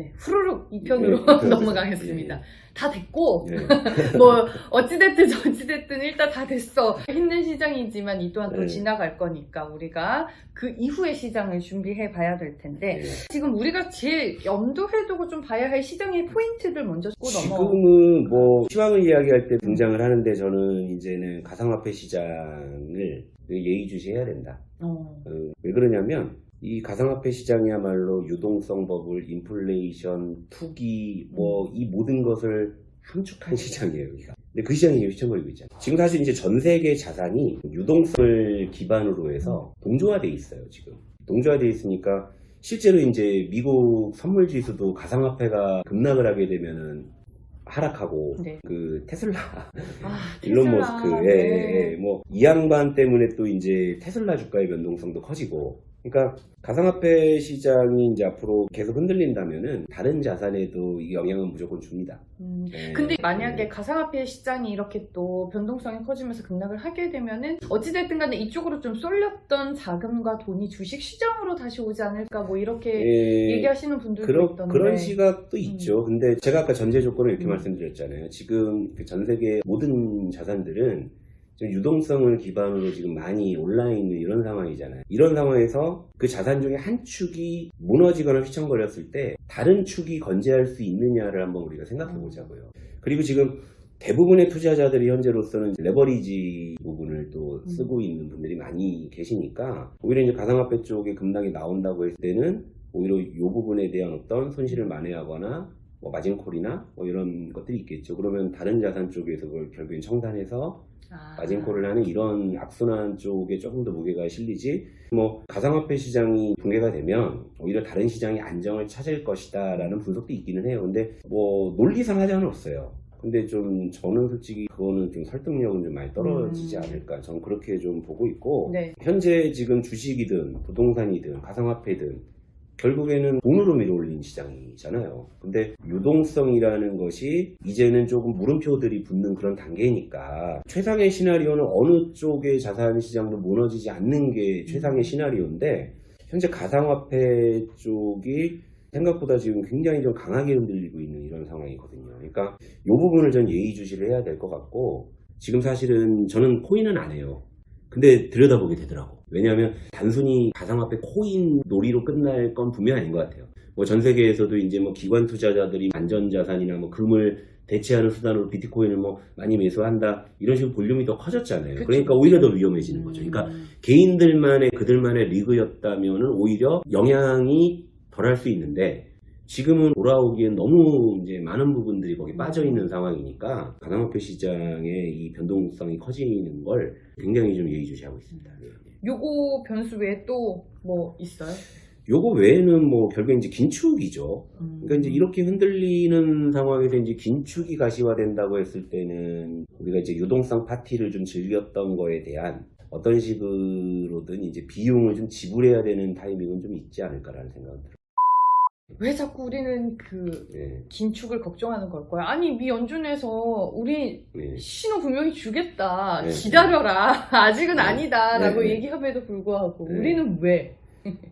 네, 후루룩 이 편으로 네, 넘어가겠습니다. 예. 다 됐고 네. 뭐 어찌됐든 저찌됐든 일단 다 됐어. 힘든 시장이지만 이 또한 또 네. 지나갈 거니까 우리가 그 이후의 시장을 준비해 봐야 될 텐데 네. 지금 우리가 제일 염두에 두고 좀 봐야 할 시장의 포인트들 먼저 짚고 넘어. 지금은 뭐 시황을 이야기할 때 등장을 하는데 저는 이제는 가상화폐 시장을 예의주시해야 된다. 왜 그러냐면 이 가상화폐 시장이야말로 유동성 버블, 인플레이션, 투기 뭐 이 모든 것을 함축한 시장이에요, 여기가. 근데 그 시장이 지금 휘청거리고 있잖아요. 지금 사실 이제 전 세계 자산이 유동성을 기반으로 해서 동조화돼 있어요, 지금. 동조화돼 있으니까 실제로 이제 미국 선물 지수도 가상화폐가 급락을 하게 되면은 하락하고 네. 그 테슬라 아, 일론 테슬라. 머스크 네. 뭐 이 양반 때문에 또 이제 테슬라 주가의 변동성도 커지고 그러니까 가상화폐 시장이 이제 앞으로 계속 흔들린다면은 다른 자산에도 이 영향은 무조건 줍니다. 네. 근데 만약에 가상화폐 시장이 이렇게 또 변동성이 커지면서 급락을 하게 되면은 어찌됐든 간에 이쪽으로 좀 쏠렸던 자금과 돈이 주식 시장으로 다시 오지 않을까 뭐 이렇게 얘기하시는 분들도 있던데 그런 시각도 있죠. 근데 제가 아까 전제 조건을 이렇게 말씀드렸잖아요. 지금 그 전 세계 모든 자산들은 지금 유동성을 기반으로 지금 많이 온라인에 이런 상황이잖아요. 이런 상황에서 그 자산 중에 한 축이 무너지거나 휘청거렸을 때 다른 축이 건재할 수 있느냐를 한번 우리가 생각해 보자고요. 그리고 지금 대부분의 투자자들이 현재로서는 레버리지 부분을 또 쓰고 있는 분들이 많이 계시니까 오히려 이제 가상화폐 쪽에 급락이 나온다고 했을 때는 오히려 이 부분에 대한 어떤 손실을 만회하거나 뭐 마진콜이나 뭐 이런 것들이 있겠죠. 그러면 다른 자산 쪽에서 그걸 결국엔 청산해서 마진콜을 하는 이런 악순환 쪽에 조금 더 무게가 실리지 뭐 가상화폐 시장이 붕괴가 되면 오히려 다른 시장이 안정을 찾을 것이다 라는 분석도 있기는 해요. 근데 뭐 논리상 하자는 없어요. 근데 좀 저는 솔직히 그거는 좀 설득력은 좀 많이 떨어지지 않을까 저는 그렇게 좀 보고 있고 네. 현재 지금 주식이든 부동산이든 가상화폐든 결국에는 돈으로 밀어올린 시장이잖아요. 근데 유동성이라는 것이 이제는 조금 물음표들이 붙는 그런 단계니까 최상의 시나리오는 어느 쪽의 자산 시장도 무너지지 않는 게 최상의 시나리오인데 현재 가상화폐 쪽이 생각보다 지금 굉장히 좀 강하게 흔들리고 있는 이런 상황이거든요. 그러니까 이 부분을 전 예의주시를 해야 될 것 같고 지금 사실은 저는 코인은 안 해요. 근데 들여다보게 되더라고. 왜냐하면 단순히 가상화폐 코인 놀이로 끝날 건 분명 아닌 것 같아요. 뭐 전 세계에서도 이제 뭐 기관 투자자들이 안전자산이나 뭐 금을 대체하는 수단으로 비트코인을 뭐 많이 매수한다 이런 식으로 볼륨이 더 커졌잖아요. 그쵸. 그러니까 오히려 더 위험해지는 거죠. 그러니까 개인들만의 그들만의 리그였다면은 오히려 영향이 덜할 수 있는데 지금은 돌아오기엔 너무 이제 많은 부분들이 거기 빠져 있는 상황이니까 가상화폐 시장의 이 변동성이 커지는 걸 굉장히 좀 예의주시하고 있습니다. 요거 변수 외에 또 뭐 있어요? 요거 외에는 뭐 결국 이제 긴축이죠. 그러니까 이제 이렇게 흔들리는 상황에서 이제 긴축이 가시화된다고 했을 때는 우리가 이제 유동성 파티를 좀 즐겼던 거에 대한 어떤 식으로든 이제 비용을 좀 지불해야 되는 타이밍은 좀 있지 않을까라는 생각은 들어요. 왜 자꾸 우리는 그 긴축을 걱정하는 걸까요? 아니 미 연준에서 우리 신호 분명히 주겠다 기다려라 아직은 아니다 라고 얘기함에도 불구하고 우리는 왜?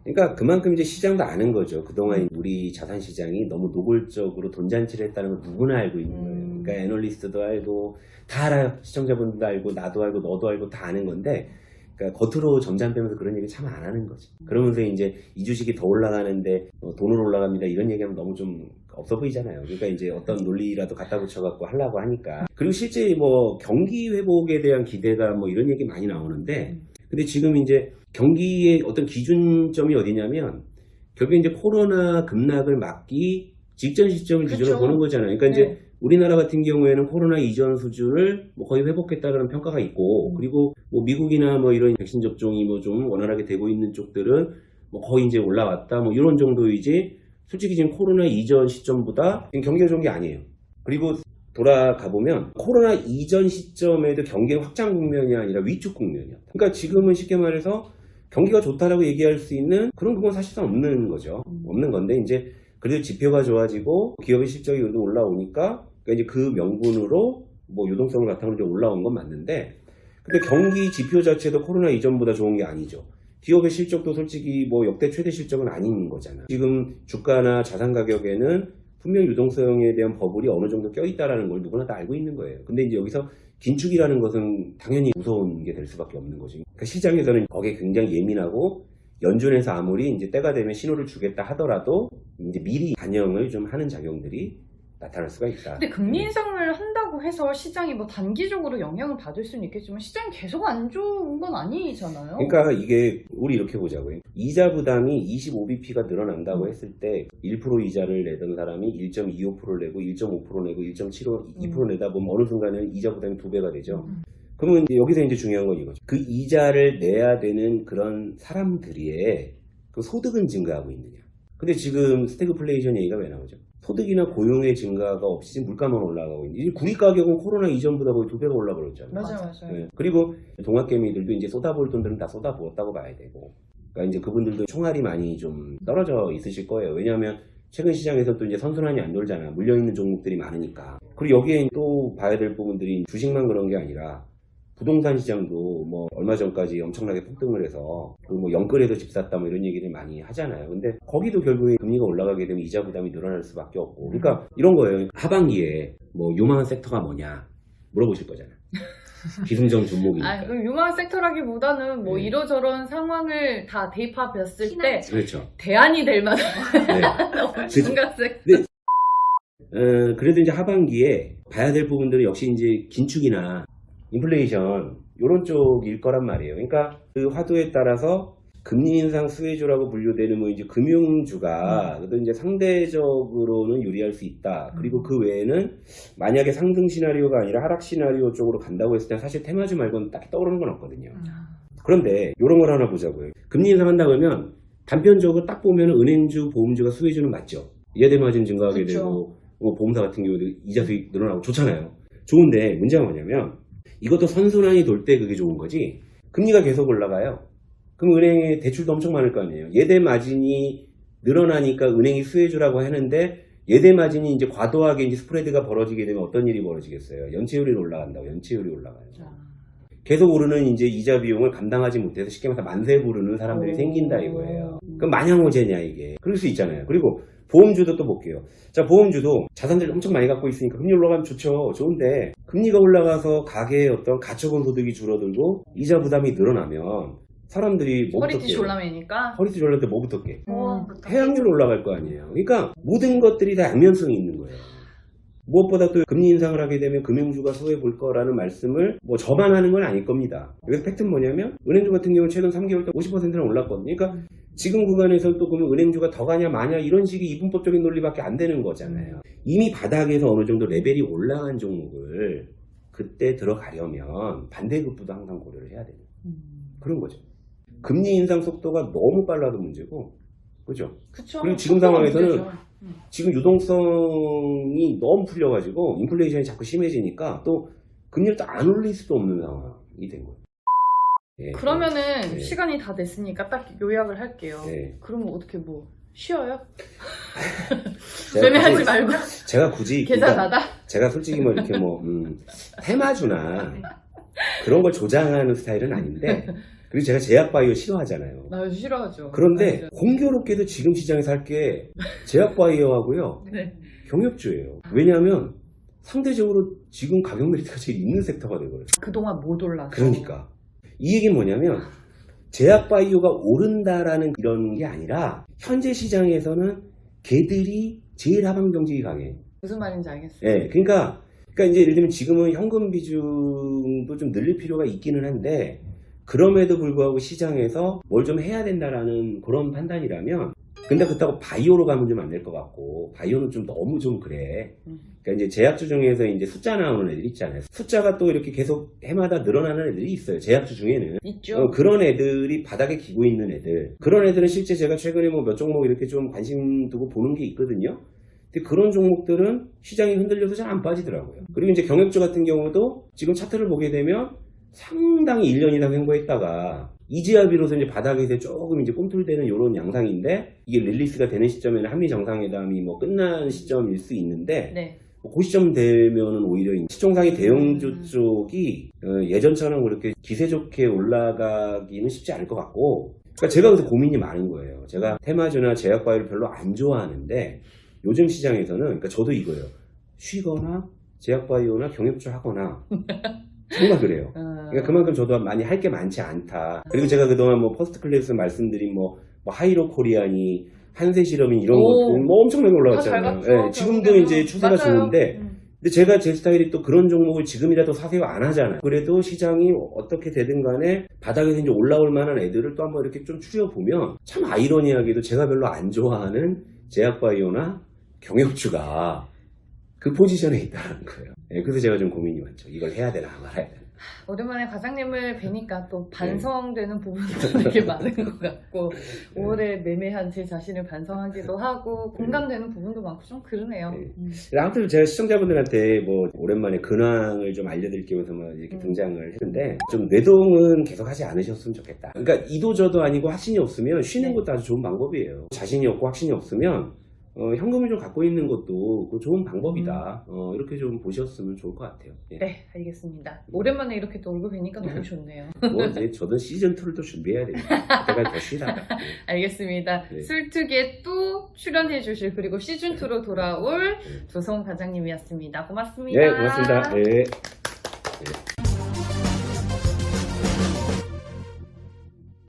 그러니까 그만큼 이제 시장도 아는 거죠. 그동안 우리 자산 시장이 너무 노골적으로 돈잔치를 했다는 걸 누구나 알고 있는 거예요. 그러니까 애널리스트도 알고 다 알아요. 시청자분들도 알고 나도 알고 너도 알고 다 아는 건데 그러니까 겉으로 점잖 빼면서 그런 얘기 참 안 하는 거지. 그러면서 이제 이 주식이 더 올라가는데 돈으로 올라갑니다 이런 얘기하면 너무 좀 없어 보이잖아요. 그러니까 이제 어떤 논리라도 갖다 붙여갖고 하려고 하니까. 그리고 실제 뭐 경기 회복에 대한 기대가 뭐 이런 얘기 많이 나오는데 근데 지금 이제 경기의 어떤 기준점이 어디냐면 결국에 이제 코로나 급락을 막기 직전 시점을 기준으로 보는 거잖아요. 그러니까 이제 우리나라 같은 경우에는 코로나 이전 수준을 뭐 거의 회복했다는 평가가 있고 그리고 뭐 미국이나 뭐 이런 백신 접종이 뭐 좀 원활하게 되고 있는 쪽들은 뭐 거의 이제 올라왔다 뭐 이런 정도이지 솔직히 지금 코로나 이전 시점보다 지금 경기가 좋은 게 아니에요. 그리고 돌아가 보면 코로나 이전 시점에도 경기의 확장 국면이 아니라 위축 국면이야. 그러니까 지금은 쉽게 말해서 경기가 좋다라고 얘기할 수 있는 그런 건 사실상 없는 거죠. 없는 건데 이제 그래도 지표가 좋아지고 기업의 실적이 올라오니까 그러니까 이제 그 명분으로 뭐 유동성을 바탕으로 이제 올라온 건 맞는데 근데 경기 지표 자체도 코로나 이전보다 좋은 게 아니죠. 기업의 실적도 솔직히 뭐 역대 최대 실적은 아닌 거잖아. 지금 주가나 자산 가격에는 분명 유동성에 대한 버블이 어느 정도 껴있다라는 걸 누구나 다 알고 있는 거예요. 근데 이제 여기서 긴축이라는 것은 당연히 무서운 게 될 수밖에 없는 거죠. 그러니까 시장에서는 거기에 굉장히 예민하고 연준에서 아무리 이제 때가 되면 신호를 주겠다 하더라도 이제 미리 반영을 좀 하는 작용들이 나타날 수가 있다. 근데 금리 인상을 한다고 해서 시장이 뭐 단기적으로 영향을 받을 수는 있겠지만 시장이 계속 안 좋은 건 아니잖아요. 그러니까 이게 우리 이렇게 보자고요. 이자 부담이 25bp가 늘어난다고 했을 때 1% 이자를 내던 사람이 1.25%를 내고 1.5% 내고 1.75% 내다 보면 어느 순간에는 이자 부담이 2배가 되죠. 그러면 이제 여기서 이제 중요한 건 이거죠. 그 이자를 내야 되는 그런 사람들의 그 소득은 증가하고 있느냐. 근데 지금 스태그플레이션 얘기가 왜 나오죠? 소득이나 고용의 증가가 없이 지금 물가만 올라가고 있는데 이제 구리 가격은 코로나 이전보다 거의 2배가 올라버렸잖아요. 맞아요. 네. 그리고 동학개미들도 이제 쏟아부을 돈들은 다 쏟아부었다고 봐야 되고, 그러니까 이제 그분들도 총알이 많이 좀 떨어져 있으실 거예요. 왜냐하면 최근 시장에서 또 이제 선순환이 안 돌잖아. 물려있는 종목들이 많으니까. 그리고 여기에 또 봐야 될 부분들이 주식만 그런 게 아니라 부동산 시장도 뭐 얼마 전까지 엄청나게 폭등을 해서 그 뭐 영끌에서 집 샀다 뭐 이런 얘기를 많이 하잖아요. 근데 거기도 결국에 금리가 올라가게 되면 이자 부담이 늘어날 수밖에 없고. 그러니까 이런 거예요. 하반기에 뭐 유망한 섹터가 뭐냐 물어보실 거잖아요. 기승전 종목이니까. 그럼 유망한 섹터라기보다는 뭐 네. 이러저런 상황을 다 대입했을 때 그렇죠. 대안이 될 만한 네. 중간 섹터. 그래도 이제 하반기에 봐야 될 부분들은 역시 이제 긴축이나 인플레이션 이런 쪽일 거란 말이에요. 그러니까 그 화두에 따라서 금리 인상 수혜주라고 분류되는 뭐 이제 금융주가 그래도 이제 상대적으로는 유리할 수 있다. 그리고 그 외에는 만약에 상승 시나리오가 아니라 하락 시나리오 쪽으로 간다고 했을 때 사실 테마주 말고는 딱히 떠오르는 건 없거든요. 그런데 이런 걸 하나 보자고요. 금리 인상한다 그러면 단편적으로 딱 보면 은행주, 보험주가 수혜주는 맞죠. 이자대 마진 증가하게 그쵸. 되고 뭐 보험사 같은 경우도 이자 수익 늘어나고 좋잖아요. 좋은데 문제가 뭐냐면 이것도 선순환이 돌 때 그게 좋은 거지. 금리가 계속 올라가요. 그럼 은행에 대출도 엄청 많을 거 아니에요. 예대 마진이 늘어나니까 은행이 수혜주라고 하는데 예대 마진이 이제 과도하게 이제 스프레드가 벌어지게 되면 어떤 일이 벌어지겠어요? 연체율이 올라간다고. 연체율이 올라가요. 계속 오르는 이제 이자 비용을 감당하지 못해서 쉽게 말해서 만세 부르는 사람들이 생긴다 이거예요. 그럼 마냥 호재냐 이게. 그럴 수 있잖아요. 그리고 보험주도 또 볼게요. 자, 보험주도 자산들 엄청 많이 갖고 있으니까 금리 올라가면 좋죠. 좋은데 금리가 올라가서 가계의 어떤 가처분 소득이 줄어들고 이자 부담이 늘어나면 사람들이 뭐부터 허리띠 졸라매니까. 허리띠 졸라매 때 뭐부터 깨? 해양률 올라갈 거 아니에요. 그러니까 모든 것들이 다 양면성이 있는 거예요. 무엇보다 또 금리 인상을 하게 되면 금융주가 수혜 볼 거라는 말씀을 뭐 저만 하는 건 아닐 겁니다. 여기서 팩트는 뭐냐면 은행주 같은 경우는 최근 3개월 때 50%는 올랐거든요. 그러니까 지금 구간에서 또 그러면 은행주가 더 가냐 마냐 이런 식의 이분법적인 논리밖에 안 되는 거잖아요. 이미 바닥에서 어느 정도 레벨이 올라간 종목을 그때 들어가려면 반대급부도 항상 고려를 해야 되는 그런 거죠. 금리 인상 속도가 너무 빨라도 문제고, 그죠? 그쵸. 그리고 지금 상황에서는 지금 유동성이 너무 풀려가지고 인플레이션이 자꾸 심해지니까 또 금리를 또 안 올릴 수도 없는 상황이 된 거예요. 예, 그러면은 네. 시간이 다 됐으니까 딱 요약을 할게요. 네. 그러면 어떻게 뭐 쉬어요? 제가 매매하지 굳이- 말고 제가 굳이 계좌 그러니까 닫아? 제가 솔직히 뭐 이렇게 뭐 테마주나 그런 걸 조장하는 스타일은 아닌데, 그리고 제가 제약바이오 싫어하잖아요. 나 싫어하죠. 그런데 알죠. 공교롭게도 지금 시장에서 할 게 제약바이오하고요 네. 경협주예요. 왜냐하면 상대적으로 지금 가격 메리트가 제일 있는 섹터가 되거든요. 그동안 못 올라서. 그러니까 이 얘기는 뭐냐면 제약바이오가 오른다라는 이런 게 아니라 현재 시장에서는 걔들이 제일 하방 경직이 강해. 무슨 말인지 알겠어요. 예, 그러니까 이제 예를 들면 지금은 현금 비중도 좀 늘릴 필요가 있기는 한데, 그럼에도 불구하고 시장에서 뭘 좀 해야 된다라는 그런 판단이라면, 근데 그렇다고 바이오로 가면 좀 안 될 것 같고, 바이오는 좀 너무 좀 그래. 그러니까 이제 제약주 중에서 이제 숫자 나오는 애들 있잖아요. 숫자가 또 이렇게 계속 해마다 늘어나는 애들이 있어요. 제약주 중에는. 있죠. 그런 애들이 바닥에 기고 있는 애들. 그런 애들은 실제 제가 최근에 뭐 몇 종목 이렇게 좀 관심 두고 보는 게 있거든요. 근데 그런 종목들은 시장이 흔들려서 잘 안 빠지더라고요. 그리고 이제 경협주 같은 경우도 지금 차트를 보게 되면 상당히 1년 이상 횡보했다가 이지아 비로소 이제 바닥에서 조금 이제 꿈틀대는 이런 양상인데, 이게 릴리스가 되는 시점에는 한미 정상회담이 뭐 끝난 시점일 수 있는데, 네. 그 시점 되면은 오히려 시총상위 대형주 쪽이 예전처럼 그렇게 기세 좋게 올라가기는 쉽지 않을 것 같고, 그러니까 제가 그래서 고민이 많은 거예요. 제가 테마주나 제약바이오를 별로 안 좋아하는데 요즘 시장에서는 그러니까 저도 이거예요. 쉬거나 제약바이오나 경협주 하거나 정말 그래요. 그러니까 그만큼 저도 많이 할 게 많지 않다. 그리고 제가 그동안 뭐 퍼스트 클래스 말씀드린 뭐 하이로 코리아니 한세 실험이 이런 것들 뭐 엄청나게 올라갔잖아요. 예, 지금도 이제 추세가 좋은데 근데 제가 제 스타일이 또 그런 종목을 지금이라도 사세요 안 하잖아요. 그래도 시장이 어떻게 되든 간에 바닥에서 이제 올라올 만한 애들을 또 한번 이렇게 좀 추려보면 참 아이러니하게도 제가 별로 안 좋아하는 제약바이오나 경협주가 그 포지션에 있다는 거예요. 예, 그래서 제가 좀 고민이 많죠. 이걸 해야 되나 말아야 되나. 오랜만에 과장님을 뵈니까 또 반성되는 부분도 되게 많은 것 같고 5월에 매매한 제 자신을 반성하기도 하고 공감되는 부분도 많고 좀 그러네요. 아무튼 제가 시청자분들한테 뭐 오랜만에 근황을 좀 알려드리기 위해서 뭐 이렇게 등장을 했는데 좀 뇌동은 계속 하지 않으셨으면 좋겠다. 그러니까 이도저도 아니고 확신이 없으면 쉬는 것도 아주 좋은 방법이에요. 자신이 없고 확신이 없으면 현금을 좀 갖고 있는 것도 좋은 방법이다. 이렇게 좀 보셨으면 좋을 것 같아요. 예. 네, 알겠습니다. 오랜만에 이렇게 또 얼굴 뵈니까 너무 좋네요. 뭐 이제 저도 시즌2를 또 준비해야 됩니다. 그때까지 더 쉬다가. 알겠습니다. 네. 술특에 또 출연해 주실 그리고 시즌2로 돌아올 조성 과장님이었습니다. 고맙습니다. 네, 고맙습니다. 네. 네.